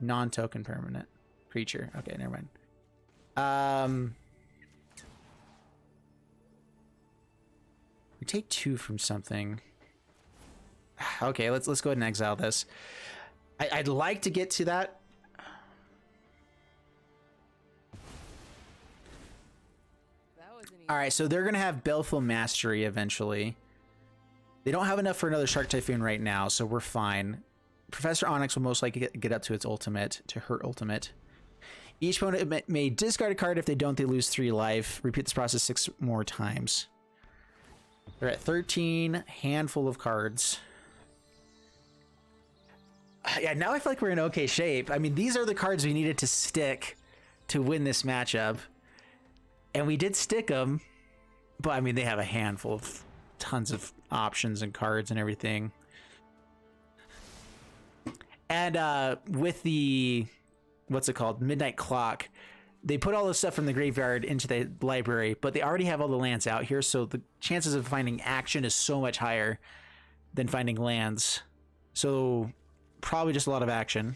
Non-token permanent creature. Okay, never mind. We take 2 from something. Okay, let's go ahead and exile this. I'd like to get to that. All right, so they're gonna have Baleful Mastery eventually. They don't have enough for another Shark Typhoon right now, so we're fine. Professor Onyx will most likely get up to its ultimate, to her ultimate. Each opponent may discard a card. If they don't, they lose 3 life. Repeat this process 6 more times. They're at 13, handful of cards. Yeah, now I feel like we're in okay shape. I mean, these are the cards we needed to stick to win this matchup. And we did stick them, but I mean, they have a handful of tons of options and cards and everything. And with the, what's it called, Midnight Clock, they put all this stuff from the graveyard into the library, but they already have all the lands out here, so the chances of finding action is so much higher than finding lands. So probably just a lot of action.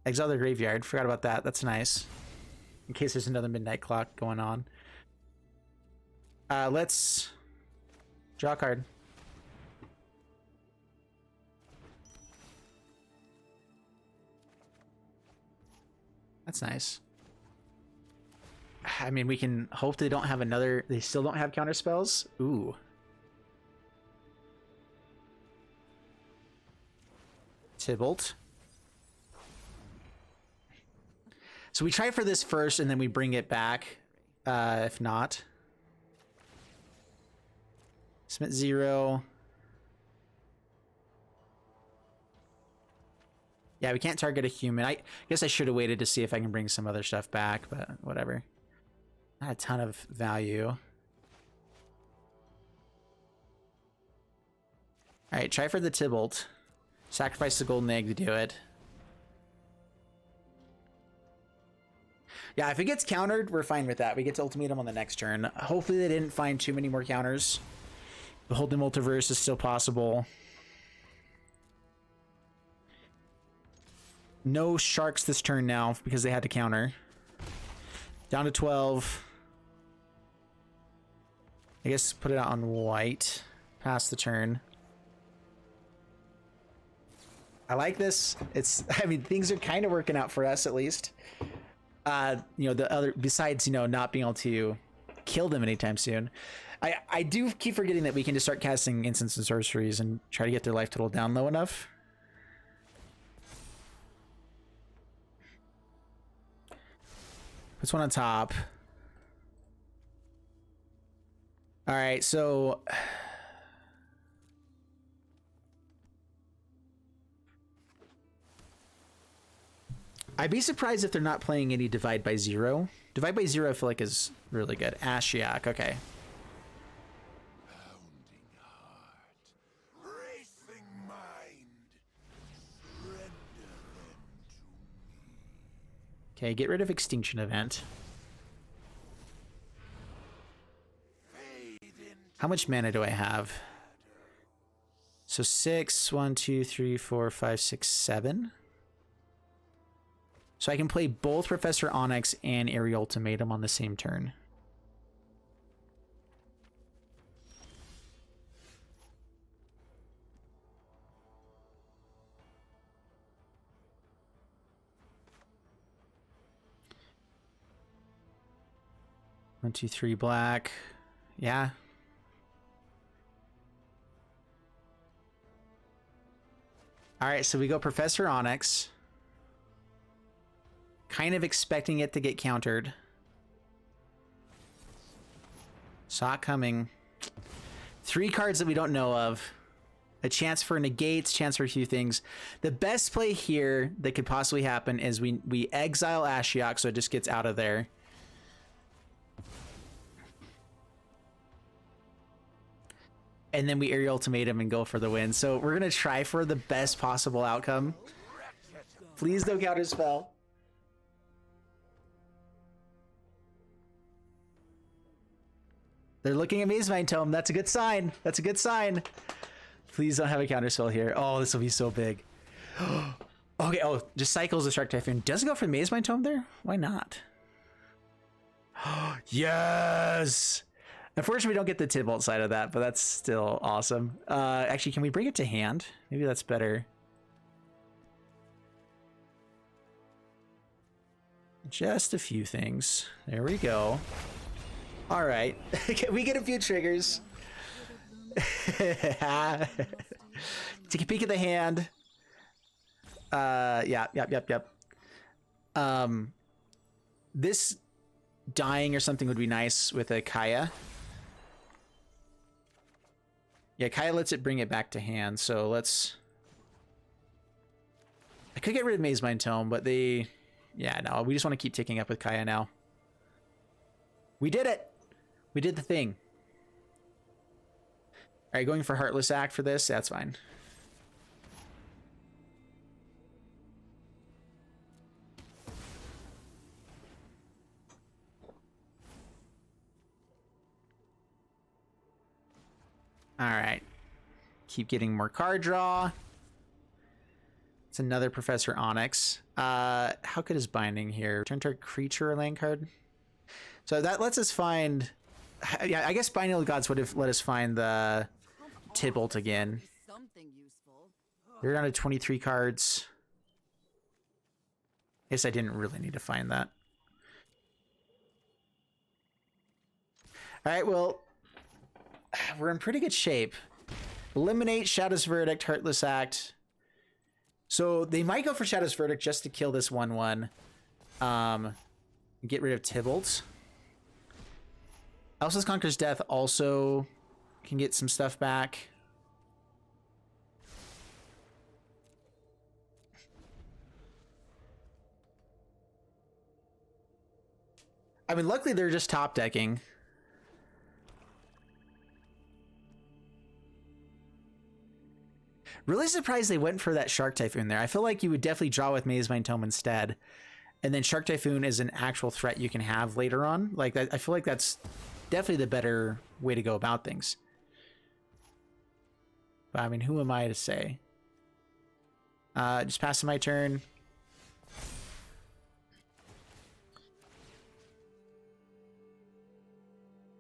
Exile their graveyard. Forgot about that. That's nice. In case there's another Midnight Clock going on. Let's draw a card. That's nice. I mean, we can hope they don't have another... They still don't have counter spells? Ooh. Tybalt. So we try for this first, and then we bring it back, if not. Submit 0. Yeah, we can't target a human. I guess I should have waited to see if I can bring some other stuff back, but whatever. Not a ton of value. All right, try for the Tybalt. Sacrifice the golden egg to do it. Yeah, if it gets countered, we're fine with that. We get to ultimatum on the next turn. Hopefully they didn't find too many more counters. The Holy Multiverse is still possible. No sharks this turn now because they had to counter. Down to 12. I guess put it out on white. Pass the turn. I like this. I mean, things are kind of working out for us at least. You know, the other, besides, you know, not being able to kill them anytime soon. I do keep forgetting that we can just start casting instants and sorceries and try to get their life total down low enough. Puts one on top. All right, so I'd be surprised if they're not playing any Divide by Zero. Divide by Zero I feel like is really good. Ashiok, okay. Pounding heart, racing mind, render them to me. Okay, get rid of Extinction Event. How much mana do I have? So 6, 1, 2, 3, 4, 5, 6, 7. So I can play both Professor Onyx and Eerie Ultimatum on the same turn. One, two, three, black. Yeah. All right, so we go Professor Onyx. Kind of expecting it to get countered. Saw it coming. 3 cards that we don't know of. A chance for negates, chance for a few things. The best play here that could possibly happen is we exile Ashiok so it just gets out of there. And then we Eerie Ultimatum and go for the win. So we're going to try for the best possible outcome. Please don't counter spell. They're looking at Mazemind Tome. That's a good sign. That's a good sign. Please don't have a counterspell here. Oh, this will be so big. Okay, oh, just cycles the Shark Typhoon. Does it go for the Mazemind Tome there? Why not? Yes! Unfortunately, we don't get the Tybalt side of that, but that's still awesome. Actually, can we bring it to hand? Maybe that's better. Just a few things. There we go. All right, we get a few triggers. Take a peek at the hand. Yep. This dying or something would be nice with a Kaya. Yeah, Kaya lets it bring it back to hand, so let's... I could get rid of Mazemind Tome, but they... Yeah, no, we just want to keep ticking up with Kaya now. We did it! We did the thing. All right, going for Heartless Act for this? That's fine. All right. Keep getting more card draw. It's another Professor Onyx. How good is Binding here? Turn to a creature or land card? So that lets us find... Yeah, I guess Binding of the Gods would have let us find the Tybalt again. Something useful. We're down to 23 cards. I guess I didn't really need to find that. All right, well, we're in pretty good shape. Eliminate Shadow's Verdict, Heartless Act. So they might go for Shadow's Verdict just to kill this 1/1. Get rid of Tybalt. Elspeth Conquers Death also can get some stuff back. I mean, luckily they're just top decking. Really surprised they went for that Shark Typhoon there. I feel like you would definitely draw with Mazemind Tome instead. And then Shark Typhoon is an actual threat you can have later on. Like, that, I feel like that's definitely the better way to go about things. But I mean, who am I to say? Just passing my turn.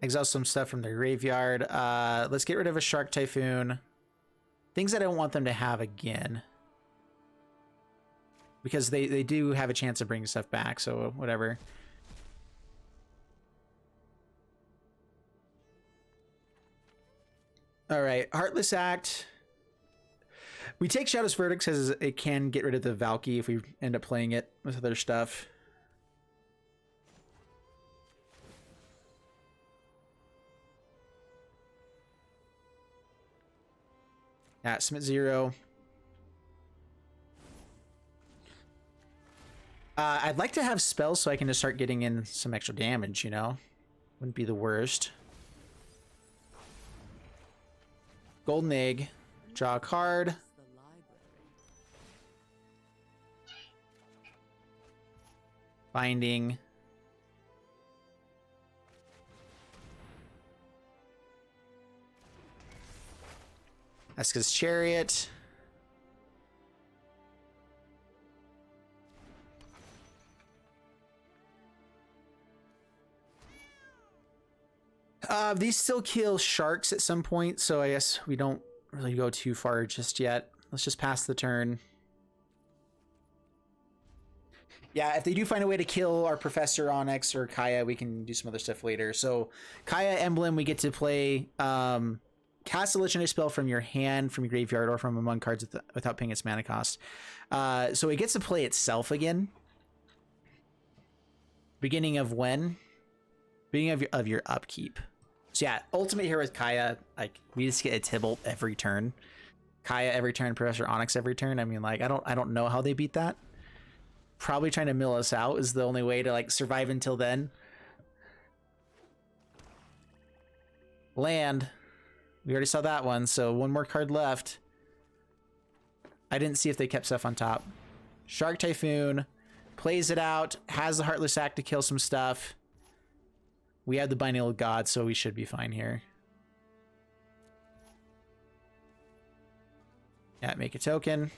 Exile some stuff from their graveyard. Let's get rid of a Shark Typhoon. Things I don't want them to have again. Because they do have a chance of bringing stuff back, so whatever. Alright, Heartless Act. We take Shadow's Verdict because it can get rid of the Valki if we end up playing it with other stuff. Yeah, submit 0. I'd like to have spells so I can just start getting in some extra damage, you know? Wouldn't be the worst. Golden Egg. Draw a card. Binding. Esika's Chariot. These still kill sharks at some point, so I guess we don't really go too far just yet. Let's just pass the turn. Yeah, if they do find a way to kill our Professor Onyx or Kaya, we can do some other stuff later. So Kaya Emblem, we get to play cast a legendary spell from your hand, from your graveyard, or from among cards without paying its mana cost. So it gets to play itself again. Beginning of when? Beginning of your upkeep. So yeah, ultimate here with Kaya, like we just get a Tybalt every turn. Kaya every turn, Professor Onyx every turn. I mean, like I don't know how they beat that. Probably trying to mill us out is the only way to like survive until then. Land. We already saw that one, so one more card left. I didn't see if they kept stuff on top. Shark Typhoon plays it out, has the Heartless Act to kill some stuff. We have the Binding of God, so we should be fine here. Yeah, make a token.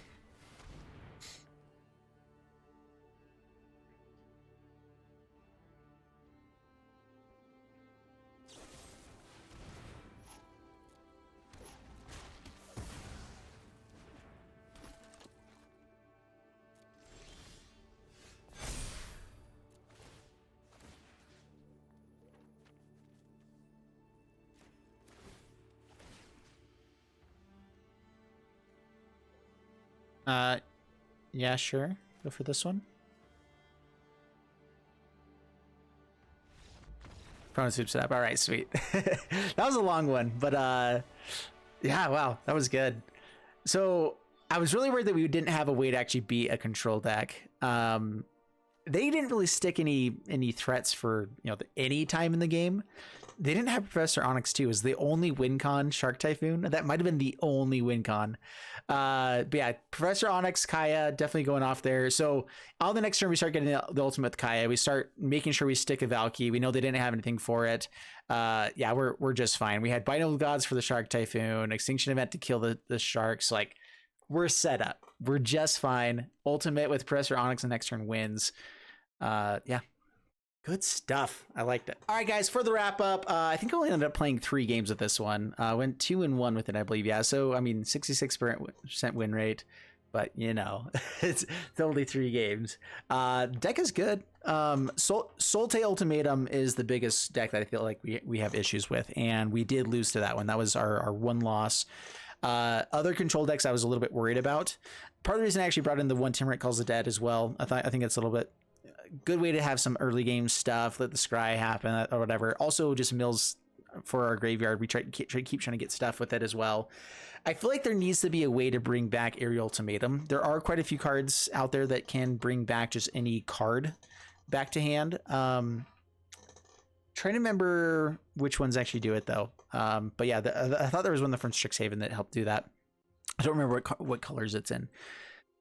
Yeah, sure. Go for this one. Prone soup setup. All right, sweet. That was a long one, but yeah, wow, that was good. So I was really worried that we didn't have a way to actually beat a control deck. They didn't really stick any threats for any time in the game. They didn't have Professor Onyx too. It was the only win con Shark Typhoon. That might have been the only win con. But yeah, Professor Onyx, Kaya definitely going off there. So on the next turn, we start getting the ultimate with Kaya. We start making sure we stick a Valki. We know they didn't have anything for it. Yeah, we're just fine. We had Binding of Gods for the Shark Typhoon, Extinction Event to kill the sharks. Like we're set up. We're just fine. Ultimate with Professor Onyx the next turn wins. Yeah. Good stuff. I liked it. All right, guys, for the wrap up, I think I only ended up playing 3 games with this one. Went 2-1 with it, I believe. Yeah, so, I mean, 66% win rate, but, it's only 3 games. Deck is good. Solte Ultimatum is the biggest deck that I feel like we have issues with, and we did lose to that one. That was our one loss. Other control decks I was a little bit worried about. Part of the reason I actually brought in the one Tymaret Calls the Dead as well. I think it's a little bit good way to have some early game stuff, let the scry happen or whatever. Also just mills for our graveyard. We try to keep trying to get stuff with it as well. I feel like there needs to be a way to bring back Eerie Ultimatum. There are quite a few cards out there that can bring back just any card back to hand. Trying to remember which ones actually do it though. But yeah, I thought there was one from Strixhaven that helped do that. I don't remember what colors it's in,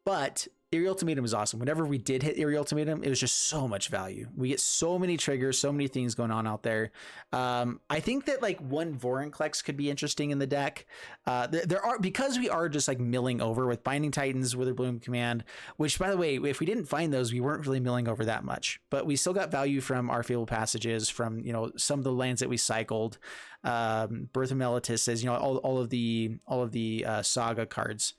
but Eerie Ultimatum is awesome. Whenever we did hit Eerie Ultimatum, it was just so much value. We get so many triggers, so many things going on out there. I think that like one Vorinclex could be interesting in the deck. There are, because we are just like milling over with Binding Titans, Witherbloom Command, which by the way, if we didn't find those, we weren't really milling over that much, but we still got value from our Fabled Passages, from, you know, some of the lands that we cycled. Birth of Meletis is, you know, all of the Saga cards.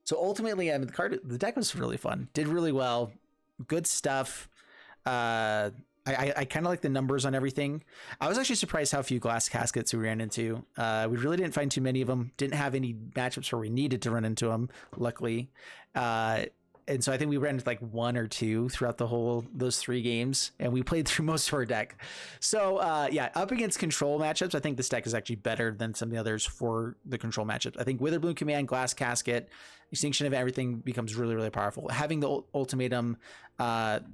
So ultimately, I mean, the deck was really fun. Did really well. Good stuff. I kind of like the numbers on everything. I was actually surprised how few Glass Caskets we ran into. We really didn't find too many of them. Didn't have any matchups where we needed to run into them, luckily. And so I think we ran into like 1 or 2 throughout those 3 games, and we played through most of our deck. So yeah, up against control matchups, I think this deck is actually better than some of the others for the control matchups. I think Witherbloom Command, Glass Casket, Extinction Event, everything becomes really, really powerful. Having the ultimatum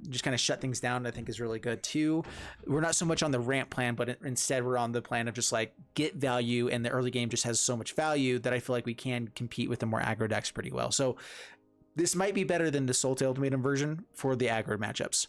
just kind of shut things down, I think is really good too. We're not so much on the ramp plan, but instead we're on the plan of just like get value, and the early game just has so much value that I feel like we can compete with the more aggro decks pretty well. So this might be better than the Sultai Ultimatum version for the aggro matchups,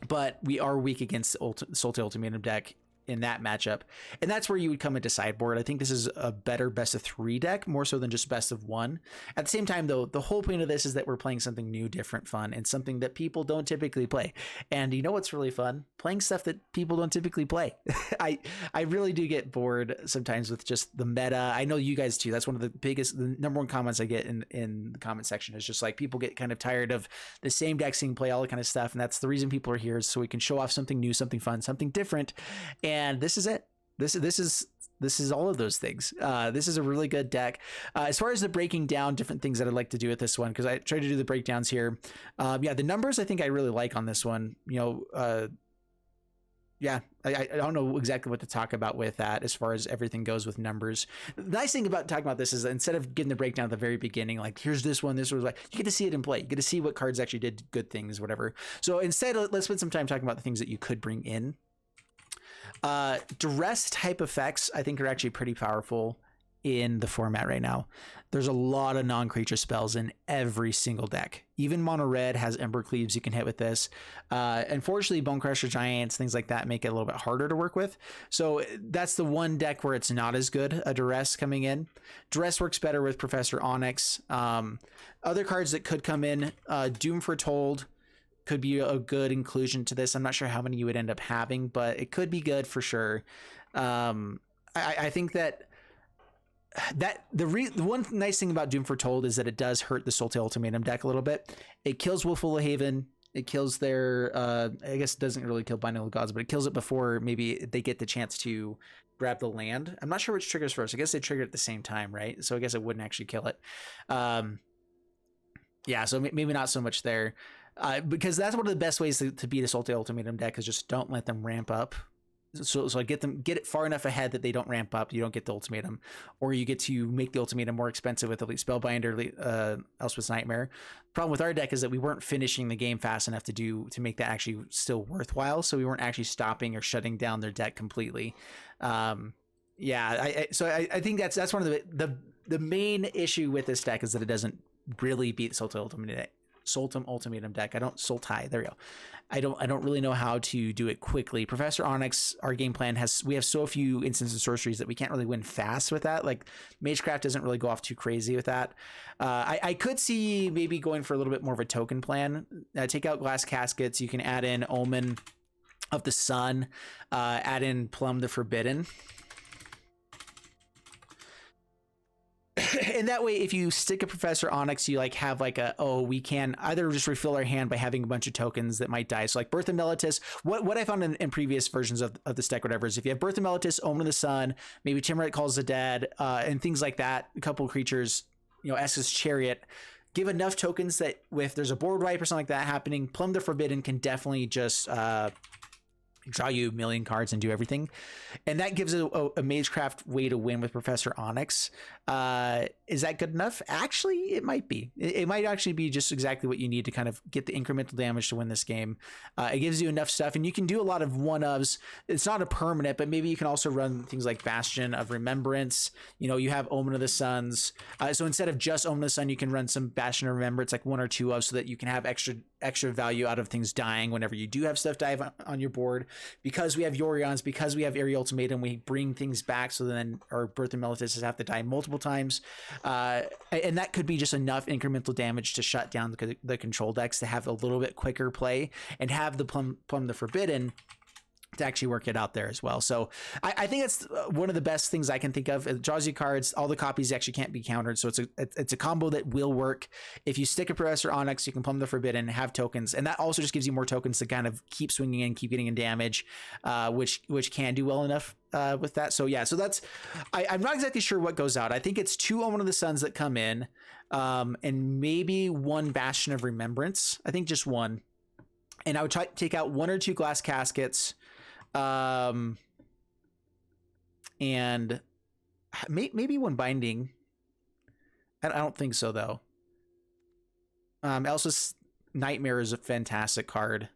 but we are weak against the Sultai Ultimatum deck in that matchup, and that's where you would come into sideboard. I think this is a better best of 3 deck, more so than just best of 1. At the same time though, the whole point of this is that we're playing something new, different, fun, and something that people don't typically play. And you know what's really fun? Playing stuff that people don't typically play. I really do get bored sometimes with just the meta. I know you guys too. That's one of the number one comments I get in the comment section, is just like people get kind of tired of the same deck seeing play, all that kind of stuff. And that's the reason people are here, so we can show off something new, something fun, something different. And this is it. This is all of those things. This is a really good deck. As far as the breaking down different things that I'd like to do with this one, because I tried to do the breakdowns here. Yeah, the numbers I think I really like on this one. You know, yeah, I don't know exactly what to talk about with that as far as everything goes with numbers. The nice thing about talking about this is that instead of getting the breakdown at the very beginning, like here's this one, like, you get to see it in play. You get to see what cards actually did good things, whatever. So instead, let's spend some time talking about the things that you could bring in. Duress type effects I think are actually pretty powerful in the format right now. There's a lot of non-creature spells in every single deck. Even mono red has Ember Cleaves you can hit with this. Unfortunately, Bone Crusher Giants, things like that make it a little bit harder to work with. So that's the one deck where it's not as good, a Duress coming in. Duress works better with Professor Onyx. Other cards that could come in, Doom Foretold could be a good inclusion to this. I'm not sure how many you would end up having, but it could be good for sure. I think that the one nice thing about Doom Foretold is that it does hurt the Sultai Ultimatum deck a little bit. It kills Wolful Haven. It kills their, I guess it doesn't really kill Binding of Gods, but it kills it before maybe they get the chance to grab the land. I'm not sure which triggers first. I guess they trigger at the same time, right? So I guess it wouldn't actually kill it. Yeah, so maybe not so much there. Because that's one of the best ways to beat a Sultai Ultimatum deck, is just don't let them ramp up. So I get it far enough ahead that they don't ramp up. You don't get the ultimatum, or you get to make the ultimatum more expensive with Elite Spellbinder, Elspeth's Nightmare. Problem with our deck is that we weren't finishing the game fast enough to make that actually still worthwhile. So we weren't actually stopping or shutting down their deck completely. Yeah, so I think that's one of the main issue with this deck, is that it doesn't really beat Sultai Ultimatum deck. Sultai, there we go. I don't really know how to do it quickly. Professor Onyx, our game plan we have so few instants and sorceries that we can't really win fast with that. Like Magecraft doesn't really go off too crazy with that. I could see maybe going for a little bit more of a token plan. Take out Glass Caskets. You can add in Omen of the Sun, add in Plum the Forbidden. And that way, if you stick a Professor Onyx, you like have like we can either just refill our hand by having a bunch of tokens that might die. So like Birth of Meletis, what I found in previous versions of this deck, whatever, is if you have Birth of Meletis, Omen of the Sun, maybe Tymaret Calls the Dead, and things like that, a couple of creatures, Esika's Chariot, give enough tokens that if there's a board wipe or something like that happening, Plum the Forbidden can definitely just draw you a million cards and do everything. And that gives a Magecraft way to win with Professor Onyx. Is that good enough? Actually, it might be. It might actually be just exactly what you need to kind of get the incremental damage to win this game. It gives you enough stuff, and you can do a lot of one-ofs. It's not a permanent, but maybe you can also run things like Bastion of Remembrance. You know, you have Omen of the Suns. So instead of just Omen of the Sun, you can run some Bastion of Remembrance, like 1 or 2 of, so that you can have extra value out of things dying whenever you do have stuff die on your board. Because we have Yorions, because we have Eerie Ultimatum, we bring things back, so then our Birth of Meletis have to die multiple times. And that could be just enough incremental damage to shut down the control decks to have a little bit quicker play and have the Plumb the Forbidden to actually work it out there as well. So I think it's one of the best things I can think of. It draws you cards. All the copies actually can't be countered. So it's a combo that will work. If you stick a Professor Onyx, you can Plumb the Forbidden, have tokens. And that also just gives you more tokens to kind of keep swinging in, keep getting in damage, which can do well enough with that. So yeah, so that's, I'm not exactly sure what goes out. I think it's 2 Omen of the Suns that come in, and maybe 1 Bastion of Remembrance. I think just 1. And I would try to take out 1 or 2 Glass Caskets, and maybe 1 Binding. I don't think so though. Elspeth's Nightmare is a fantastic card.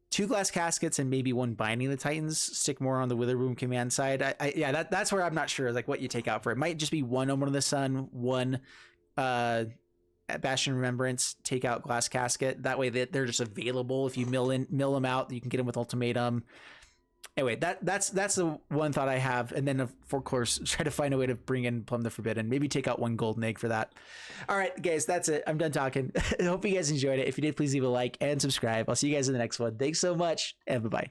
2 Glass Caskets and maybe 1 Binding the Titans. Stick more on the Witherbloom Command side. Yeah, that's where I'm not sure like what you take out for it. Might just be 1 Omen of the Sun, 1 Bastion Remembrance, take out Glass Casket. That way they're just available. If you mill them out, you can get them with Ultimatum. Anyway, that's the one thought I have. And then of course, try to find a way to bring in Plumb the Forbidden. Maybe take out 1 Golden Egg for that. All right, guys, that's it. I'm done talking. I hope you guys enjoyed it. If you did, please leave a like and subscribe. I'll see you guys in the next one. Thanks so much, and bye-bye.